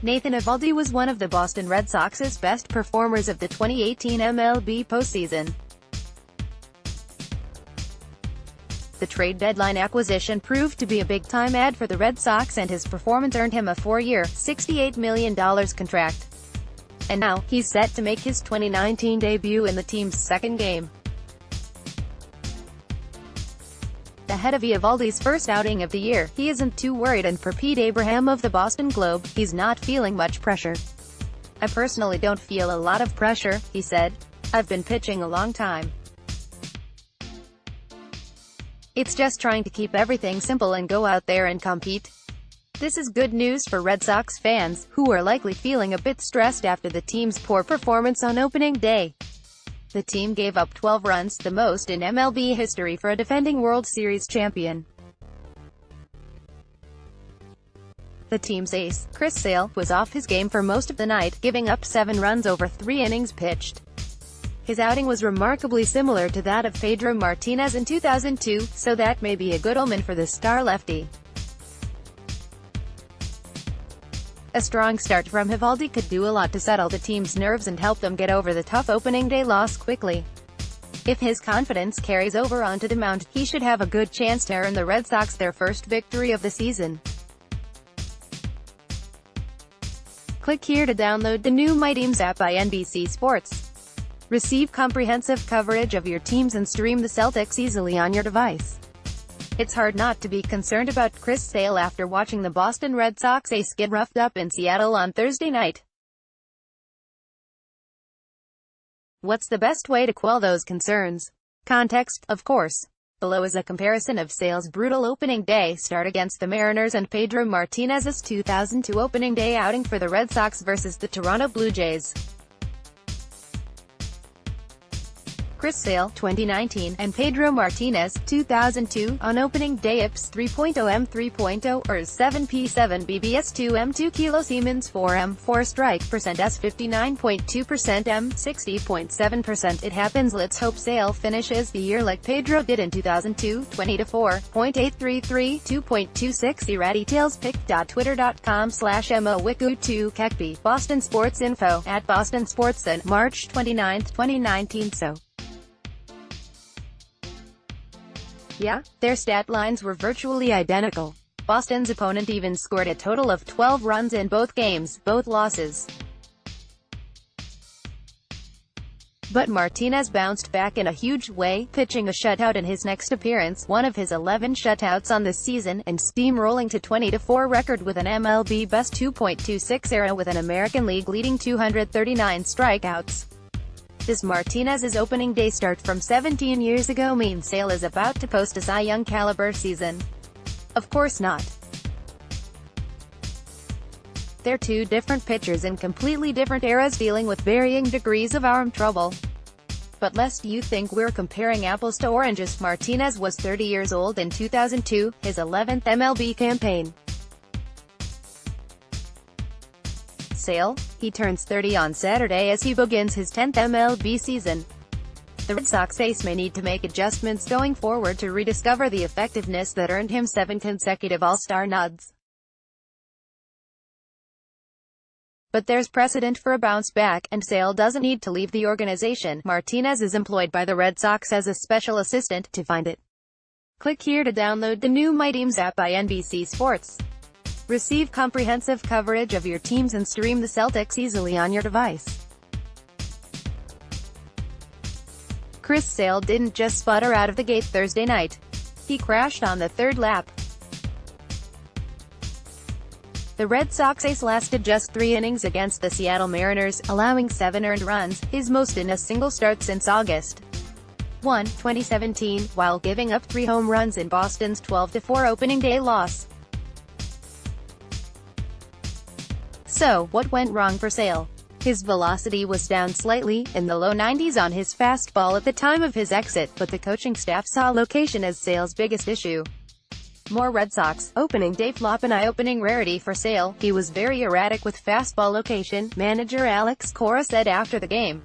Nathan Eovaldi was one of the Boston Red Sox's best performers of the 2018 MLB postseason. The trade deadline acquisition proved to be a big-time add for the Red Sox, and his performance earned him a 4-year, $68 million contract. And now, he's set to make his 2019 debut in the team's second game. Ahead of Eovaldi's first outing of the year, he isn't too worried, and per Pete Abraham of the Boston Globe, he's not feeling much pressure. "I personally don't feel a lot of pressure," he said. "I've been pitching a long time. It's just trying to keep everything simple and go out there and compete." This is good news for Red Sox fans, who are likely feeling a bit stressed after the team's poor performance on opening day. The team gave up 12 runs, the most in MLB history for a defending World Series champion. The team's ace, Chris Sale, was off his game for most of the night, giving up 7 runs over 3 innings pitched. His outing was remarkably similar to that of Pedro Martinez in 2002, so that may be a good omen for the star lefty. A strong start from Eovaldi could do a lot to settle the team's nerves and help them get over the tough opening day loss quickly. If his confidence carries over onto the mound, he should have a good chance to earn the Red Sox their first victory of the season. Click here to download the new My Teams app by NBC Sports. Receive comprehensive coverage of your teams and stream the Celtics easily on your device. It's hard not to be concerned about Chris Sale after watching the Boston Red Sox ace get roughed up in Seattle on Thursday night. What's the best way to quell those concerns? Context, of course. Below is a comparison of Sale's brutal opening day start against the Mariners and Pedro Martinez's 2002 opening day outing for the Red Sox versus the Toronto Blue Jays. Chris Sale, 2019, and Pedro Martinez, 2002, on opening day IPS 3.0 M 3.0, or 7P7 BBS 2 M 2 kilo Siemens 4 M 4 strike percent S 59.2% M 60.7%. It happens. Let's hope Sale finishes the year like Pedro did in 2002, 20 to 4.833, 2.26. Era details pic.twitter.com/mowiku2kekpi. Boston Sports Info, at Boston Sports on March 29, 2019. So yeah, their stat lines were virtually identical. Boston's opponent even scored a total of 12 runs in both games, both losses. But Martinez bounced back in a huge way, pitching a shutout in his next appearance, one of his 11 shutouts on this season, and steamrolling to 20-4 record with an MLB best 2.26 ERA with an American League leading 239 strikeouts. Does Martinez's opening day start from 17 years ago mean Sale is about to post a Cy Young caliber season? Of course not. They're two different pitchers in completely different eras dealing with varying degrees of arm trouble. But lest you think we're comparing apples to oranges, Martinez was 30 years old in 2002, his 11th MLB campaign. Sale, he turns 30 on Saturday as he begins his 10th MLB season. The Red Sox ace may need to make adjustments going forward to rediscover the effectiveness that earned him 7 consecutive All-Star nods. But there's precedent for a bounce back, and Sale doesn't need to leave the organization. Martinez is employed by the Red Sox as a special assistant. To find it, click here to download the new My Teams app by NBC Sports. Receive comprehensive coverage of your teams and stream the Celtics easily on your device. Chris Sale didn't just sputter out of the gate Thursday night. He crashed on the third lap. The Red Sox ace lasted just 3 innings against the Seattle Mariners, allowing 7 earned runs, his most in a single start since August 1, 2017, while giving up 3 home runs in Boston's 12-4 opening day loss. So, what went wrong for Sale? His velocity was down slightly, in the low 90s on his fastball at the time of his exit, but the coaching staff saw location as Sale's biggest issue. More Red Sox opening day flop, an eye-opening rarity for Sale. He was very erratic with fastball location, manager Alex Cora said after the game.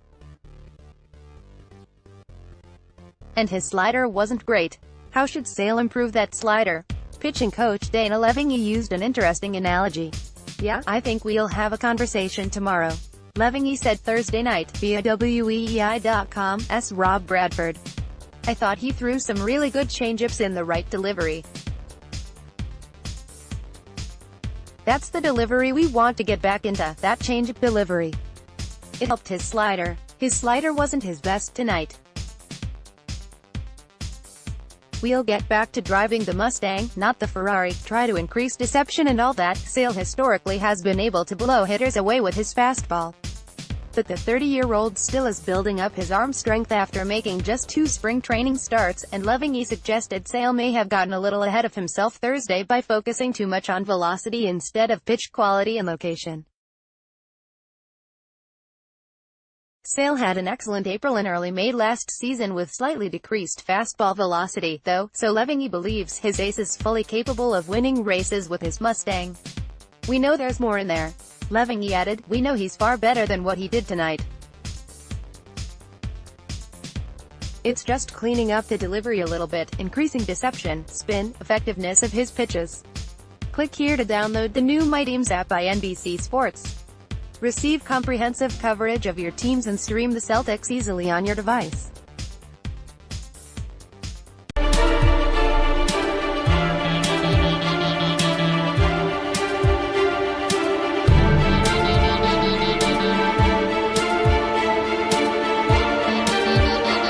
And his slider wasn't great. How should Sale improve that slider? Pitching coach Dana Leving used an interesting analogy. Yeah, I think we'll have a conversation tomorrow, Levine said Thursday night, via WEEI.com's Rob Bradford. I thought he threw some really good changeups in the right delivery. That's the delivery we want to get back into, that changeup delivery. It helped his slider. His slider wasn't his best tonight. We'll get back to driving the Mustang, not the Ferrari, try to increase deception and all that. Sale historically has been able to blow hitters away with his fastball. But the 30-year-old still is building up his arm strength after making just 2 spring training starts, and Levine suggested Sale may have gotten a little ahead of himself Thursday by focusing too much on velocity instead of pitch quality and location. Sale had an excellent April and early May last season with slightly decreased fastball velocity, though, so Levine believes his ace is fully capable of winning races with his Mustang. We know there's more in there. Levine added, we know he's far better than what he did tonight. It's just cleaning up the delivery a little bit, increasing deception, spin, effectiveness of his pitches. Click here to download the new My Teams app by NBC Sports. Receive comprehensive coverage of your teams and stream the Celtics easily on your device.